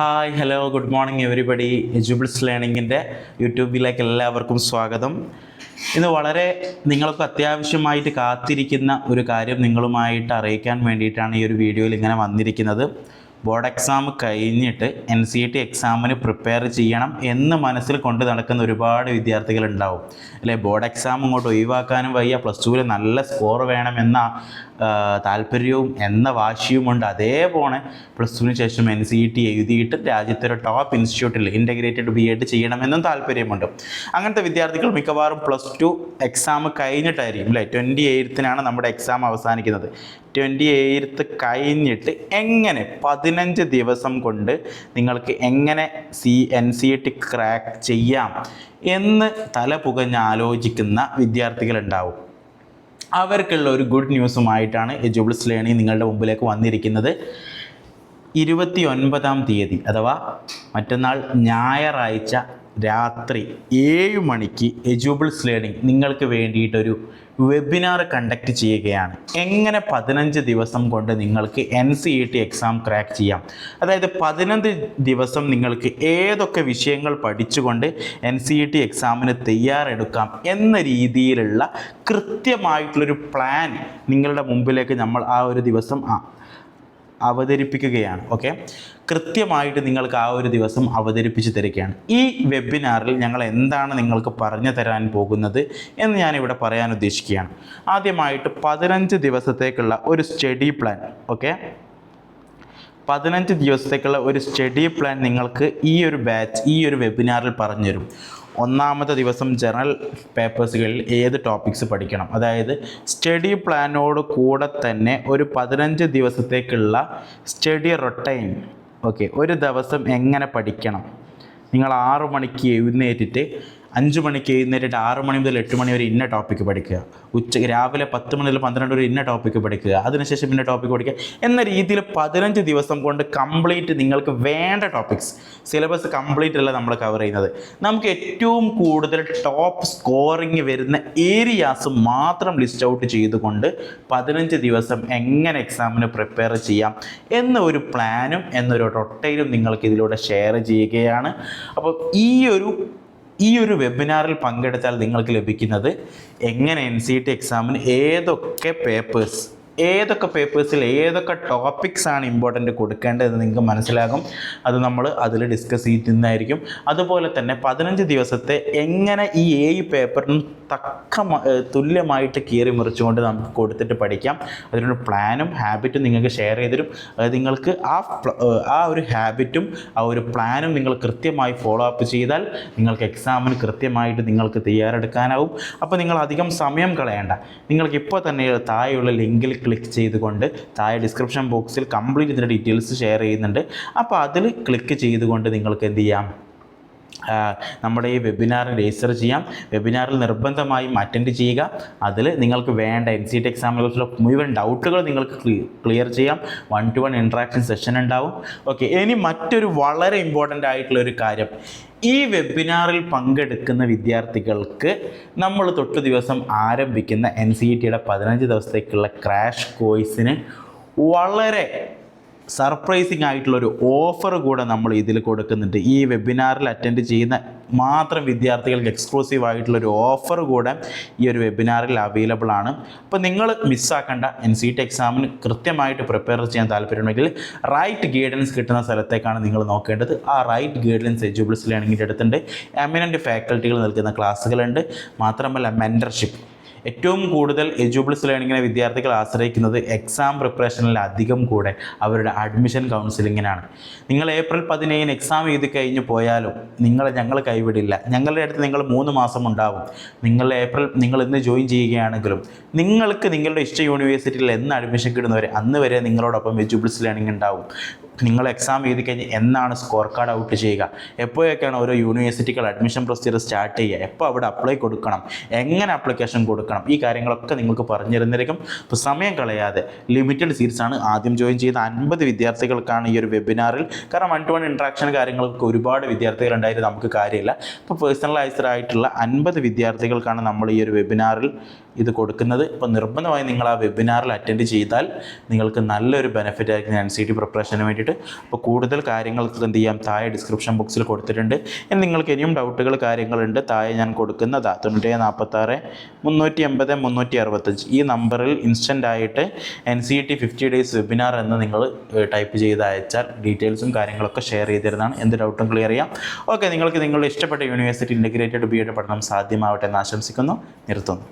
Hi hello good morning everybody. എജ്യൂബിൾസ് ലേണിങ്ങിൻ്റെ യൂട്യൂബിലേക്ക് എല്ലാവർക്കും സ്വാഗതം. ഇന്ന് വളരെ നിങ്ങൾക്ക് അത്യാവശ്യമായിട്ട് കാത്തിരിക്കുന്ന ഒരു കാര്യം നിങ്ങളുമായിട്ട് അറിയിക്കാൻ വേണ്ടിയിട്ടാണ് ഈ ഒരു വീഡിയോയിൽ ഇങ്ങനെ വന്നിരിക്കുന്നത്. ബോർഡ് എക്സാം കഴിഞ്ഞിട്ട് NCERT എക്സാമിന് പ്രിപ്പയർ ചെയ്യണം എന്ന് മനസ്സിൽ കൊണ്ട് നടക്കുന്ന ഒരുപാട് വിദ്യാർത്ഥികളുണ്ടാവും അല്ലേ. ബോർഡ് എക്സാം ഇങ്ങോട്ട് ഒഴിവാക്കാനും വയ്യ, +2 നല്ല സ്കോർ വേണമെന്ന താല്പര്യവും എന്ന വാശിയുമുണ്ട്. അതേപോലെ +2 ശേഷം NCERT എഴുതിയിട്ട് രാജ്യത്തെ ഒരു ടോപ്പ് ഇൻസ്റ്റിറ്റ്യൂട്ടിൽ ഇൻ്റഗ്രേറ്റഡ് B.Ed ചെയ്യണമെന്നും താല്പര്യമുണ്ട്. അങ്ങനത്തെ വിദ്യാർത്ഥികൾ മിക്കവാറും +2 എക്സാം കഴിഞ്ഞിട്ടായിരിക്കും അല്ലേ. 28-നാണ് നമ്മുടെ എക്സാം അവസാനിക്കുന്നത്. 28 കഴിഞ്ഞിട്ട് എങ്ങനെ 15 ദിവസം കൊണ്ട് നിങ്ങൾക്ക് എങ്ങനെ NCERT ക്രാക്ക് ചെയ്യാം എന്ന് തല പുകഞ്ഞ് ആലോചിക്കുന്ന വിദ്യാർത്ഥികളുണ്ടാവും. അവർക്കുള്ള ഒരു ഗുഡ് ന്യൂസുമായിട്ടാണ് എജ്യൂബിൾസ് ലേണിംഗ് നിങ്ങളുടെ മുമ്പിലേക്ക് വന്നിരിക്കുന്നത്. 29-ാം തീയതി അഥവാ മറ്റന്നാൾ ഞായറാഴ്ച രാത്രി 7 മണിക്ക് എജ്യൂബിൾസ് ലേണിംഗ് നിങ്ങൾക്ക് വേണ്ടിയിട്ടൊരു വെബിനാർ കണ്ടക്ട് ചെയ്യുകയാണ്. എങ്ങനെ 15 ദിവസം കൊണ്ട് നിങ്ങൾക്ക് NCERT എക്സാം ക്രാക്ക് ചെയ്യാം, അതായത് 15 ദിവസം നിങ്ങൾക്ക് ഏതൊക്കെ വിഷയങ്ങൾ പഠിച്ചുകൊണ്ട് NCERT എക്സാമിന് തയ്യാറെടുക്കാം എന്ന രീതിയിലുള്ള കൃത്യമായിട്ടുള്ളൊരു പ്ലാൻ നിങ്ങളുടെ മുമ്പിലേക്ക് നമ്മൾ ആ ഒരു ദിവസം അവതരിപ്പിക്കുകയാണ്. ഓക്കെ, കൃത്യമായിട്ട് നിങ്ങൾക്ക് ആ ഒരു ദിവസം അവതരിപ്പിച്ച് തരികയാണ്. ഈ വെബിനാറിൽ ഞങ്ങൾ എന്താണ് നിങ്ങൾക്ക് പറഞ്ഞു തരാൻ പോകുന്നത് എന്ന് ഞാനിവിടെ പറയാൻ ഉദ്ദേശിക്കുകയാണ്. ആദ്യമായിട്ട് 15 ദിവസത്തേക്കുള്ള ഒരു സ്റ്റഡി പ്ലാൻ. ഓക്കെ, 15 ദിവസത്തേക്കുള്ള ഒരു സ്റ്റഡി പ്ലാൻ നിങ്ങൾക്ക് ഈ ഒരു വെബിനാറിൽ പറഞ്ഞുതരും. ഒന്നാമത്തെ ദിവസം ജനറൽ പേപ്പേഴ്സുകളിൽ ഏത് ടോപ്പിക്സ് പഠിക്കണം, അതായത് സ്റ്റഡി പ്ലാനോട് കൂടെ തന്നെ ഒരു 15 ദിവസത്തേക്കുള്ള സ്റ്റഡി റൊട്ടൈൻ. ഓക്കെ, ഒരു ദിവസം എങ്ങനെ പഠിക്കണം. നിങ്ങൾ 6 മണിക്ക് എഴുന്നേറ്റിട്ട് 5 മണിക്ക് എഴുന്നേറ്റിട്ട് 6 മണി മുതൽ 8 മണി വരെ ഇന്ന ടോപ്പിക്ക് പഠിക്കുക, രാവിലെ 10 മണി മുതൽ 12 വരെ ഇന്ന ടോപ്പിക്ക് പഠിക്കുക, അതിനുശേഷം പിന്നെ ടോപ്പിക്ക് പഠിക്കുക എന്ന രീതിയിൽ 15 ദിവസം കൊണ്ട് കംപ്ലീറ്റ് നിങ്ങൾക്ക് വേണ്ട ടോപ്പിക്സ്, സിലബസ് കംപ്ലീറ്റ് അല്ല നമ്മൾ കവർ ചെയ്യുന്നത്. നമുക്ക് ഏറ്റവും കൂടുതൽ ടോപ്പ് സ്കോറിങ് വരുന്ന ഏരിയാസ് മാത്രം ലിസ്റ്റ് ഔട്ട് ചെയ്തുകൊണ്ട് 15 ദിവസം എങ്ങനെ എക്സാമിന് പ്രിപ്പയർ ചെയ്യാം എന്ന ഒരു പ്ലാനും എന്നൊരു റൊട്ടൈനും നിങ്ങൾക്ക് ഇതിലൂടെ ഷെയർ ചെയ്യുകയാണ്. അപ്പോൾ ഈ ഒരു വെബിനാറിൽ പങ്കെടുത്താൽ നിങ്ങൾക്ക് ലഭിക്കുന്നത് എങ്ങനെ NCERT എക്സാമിന് ഏതൊക്കെ പേപ്പേഴ്സിൽ ഏതൊക്കെ ടോപ്പിക്സ് ആണ് ഇമ്പോർട്ടൻ്റ് കൊടുക്കേണ്ടതെന്ന് നിങ്ങൾക്ക് മനസ്സിലാകും. അത് നമ്മൾ അതിൽ ഡിസ്കസ് ചെയ്യുന്നതായിരിക്കും. അതുപോലെ തന്നെ 15 ദിവസത്തെ എങ്ങനെ ഈ 7 പേപ്പറിനും തുല്യമായിട്ട് കീറി മുറിച്ചുകൊണ്ട് നമുക്ക് കൊടുത്തിട്ട് പഠിക്കാം, അതിനൊരു പ്ലാനും ഹാബിറ്റും നിങ്ങൾക്ക് ഷെയർ ചെയ്തിരും. അത് നിങ്ങൾക്ക് ആ ഒരു ഹാബിറ്റും ആ ഒരു പ്ലാനും നിങ്ങൾ കൃത്യമായി ഫോളോ അപ്പ് ചെയ്താൽ നിങ്ങൾക്ക് എക്സാമിന് കൃത്യമായിട്ട് നിങ്ങൾക്ക് തയ്യാറെടുക്കാനാവും. അപ്പോൾ നിങ്ങൾ അധികം സമയം കളയേണ്ട. നിങ്ങൾക്ക് ഇപ്പോൾ തന്നെ താഴെയുള്ള ലിങ്കിൽ ക്ലിക്ക് ചെയ്തുകൊണ്ട് താഴെ ഡിസ്ക്രിപ്ഷൻ ബോക്സിൽ കംപ്ലീറ്റ് ഇതിൻ്റെ ഡീറ്റെയിൽസ് ഷെയർ ചെയ്യുന്നുണ്ട്. അപ്പോൾ അതിൽ ക്ലിക്ക് ചെയ്തുകൊണ്ട് നിങ്ങൾക്ക് എന്ത് ചെയ്യാം, നമ്മുടെ ഈ വെബിനാറിൽ രജിസ്റ്റർ ചെയ്യാം. വെബിനാറിൽ നിർബന്ധമായും അറ്റൻഡ് ചെയ്യുക. അതിൽ നിങ്ങൾക്ക് വേണ്ട NCERT എക്സാമിനെ കുറിച്ചുള്ള മുഴുവൻ ഡൗട്ടുകൾ നിങ്ങൾക്ക് ക്ലിയർ ചെയ്യാം. 1-to-1 ഇൻട്രാക്ഷൻ സെഷൻ ഉണ്ടാവും. ഓക്കെ, ഇനി മറ്റൊരു വളരെ ഇമ്പോർട്ടൻ്റ് ആയിട്ടുള്ളൊരു കാര്യം, ഈ വെബിനാറിൽ പങ്കെടുക്കുന്ന വിദ്യാർത്ഥികൾക്ക് നമ്മൾ തൊട്ട് ദിവസം ആരംഭിക്കുന്ന NCERTയുടെ 15 ദിവസത്തേക്കുള്ള ക്രാഷ് കോഴ്സിന് വളരെ സർപ്രൈസിങ് ആയിട്ടുള്ളൊരു ഓഫർ കൂടെ നമ്മൾ ഇതിൽ കൊടുക്കുന്നുണ്ട്. ഈ വെബിനാറിൽ അറ്റൻഡ് ചെയ്യുന്ന മാത്രം വിദ്യാർത്ഥികൾക്ക് എക്സ്ക്ലൂസീവ് ആയിട്ടുള്ളൊരു ഓഫർ കൂടെ ഈ ഒരു വെബിനാറിൽ അവൈലബിൾ ആണ്. അപ്പോൾ നിങ്ങൾ മിസ്സാക്കേണ്ട. NCERT എക്സാമിന് കൃത്യമായിട്ട് പ്രിപ്പയർ ചെയ്യാൻ താല്പര്യമുണ്ടെങ്കിൽ റൈറ്റ് ഗൈഡൻസ് കിട്ടുന്ന സ്ഥലത്തേക്കാണ് നിങ്ങൾ നോക്കേണ്ടത്. ആ റൈറ്റ് ഗൈഡൻസ് എജ്യൂബിൾസ് ലേണിങ്ങിൻ്റെ അടുത്തുണ്ട്. എമിനൻ്റ് ഫാക്കൽറ്റികൾ നൽകുന്ന ക്ലാസ്സുകളുണ്ട്. മാത്രമല്ല മെൻറ്റർഷിപ്പ്. ഏറ്റവും കൂടുതൽ എജ്യൂബിൾസ് ലേണിങ്ങിനെ വിദ്യാർത്ഥികൾ ആശ്രയിക്കുന്നത് എക്സാം പ്രിപ്പറേഷനിൽ അധികം കൂടെ അവരുടെ അഡ്മിഷൻ കൗൺസിലിങ്ങിനാണ്. നിങ്ങൾ ഏപ്രിൽ 17 എക്സാം എഴുതി കഴിഞ്ഞ് പോയാലും ഞങ്ങൾ കൈവിടില്ല. ഞങ്ങളുടെ അടുത്ത് നിങ്ങൾ 3 മാസം ഉണ്ടാവും. നിങ്ങൾ ഇന്ന് ജോയിൻ ചെയ്യുകയാണെങ്കിലും നിങ്ങൾക്ക് നിങ്ങളുടെ ഇഷ്ട യൂണിവേഴ്സിറ്റിയിൽ എന്ന് അഡ്മിഷൻ കിട്ടുന്നവരെ അന്ന് വരെ നിങ്ങളോടൊപ്പം എജ്യൂബിൾസ് ലേണിംഗ് ഉണ്ടാവും. നിങ്ങൾ എക്സാം എഴുതി കഴിഞ്ഞ് എന്നാണ് സ്കോർ കാർഡ് ഔട്ട് ചെയ്യുക, എപ്പോഴൊക്കെയാണ് ഓരോ യൂണിവേഴ്സിറ്റികൾ അഡ്മിഷൻ പ്രൊസീജിയർ സ്റ്റാർട്ട് ചെയ്യുക, എപ്പോൾ അവിടെ അപ്ലൈ കൊടുക്കണം, എങ്ങനെ ആപ്ലിക്കേഷൻ കൊടുക്കണം, ഈ കാര്യങ്ങളൊക്കെ നിങ്ങൾക്ക് പറഞ്ഞു തരുന്നതായിരിക്കും. അപ്പോൾ സമയം കളയാതെ ലിമിറ്റഡ് സീറ്റ്സാണ്. ആദ്യം ജോയിൻ ചെയ്ത 50 വിദ്യാർത്ഥികൾക്കാണ് ഈ ഒരു വെബിനാറിൽ. കാരണം 1-to-1 ഇൻട്രാക്ഷൻ കാര്യങ്ങൾക്ക് ഒരുപാട് വിദ്യാർത്ഥികൾ ഉണ്ടായിട്ട് നമുക്ക് കാര്യമില്ല. അപ്പോൾ പേഴ്സണലൈസ്ഡ് ആയിട്ടുള്ള 50 വിദ്യാർത്ഥികൾക്കാണ് നമ്മൾ ഈ ഒരു വെബിനാറിൽ ഇത് കൊടുക്കുന്നത്. ഇപ്പോൾ നിർബന്ധമായി നിങ്ങൾ ആ വെബിനാറിൽ അറ്റൻഡ് ചെയ്താൽ നിങ്ങൾക്ക് നല്ലൊരു ബെനിഫിറ്റ് ആയിരിക്കും NCT പ്രിപ്പറേഷന് വേണ്ടിയിട്ട്. അപ്പോൾ കൂടുതൽ കാര്യങ്ങൾക്ക് എന്ത് ചെയ്യാം, താഴെ ഡിസ്ക്രിപ്ഷൻ ബോക്സിൽ കൊടുത്തിട്ടുണ്ട്. ഇനി നിങ്ങൾക്ക് ഇനിയും ഡൗട്ടുകൾ കാര്യങ്ങളുണ്ട്, താഴെ ഞാൻ കൊടുക്കുന്നതാ 9746 380 365 ഈ നമ്പറിൽ ഇൻസ്റ്റൻ്റ് ആയിട്ട് NCT 50 ഡേയ്സ് വെബിനാർ എന്ന് നിങ്ങൾ ടൈപ്പ് ചെയ്ത് അയച്ചാൽ ഡീറ്റെയിൽസും കാര്യങ്ങളൊക്കെ ഷെയർ ചെയ്തിരുന്നതാണ്. എന്ത് ഡൗട്ടും ക്ലിയർ ചെയ്യാം. ഓക്കെ, നിങ്ങൾക്ക് നിങ്ങളുടെ ഇഷ്ടപ്പെട്ട യൂണിവേഴ്സിറ്റി ഇൻ്റഗ്രേറ്റഡ് BEd പഠനം സാധ്യമാവട്ടെ എന്ന് ആശംസിക്കുന്നു. നിർത്തുന്നു.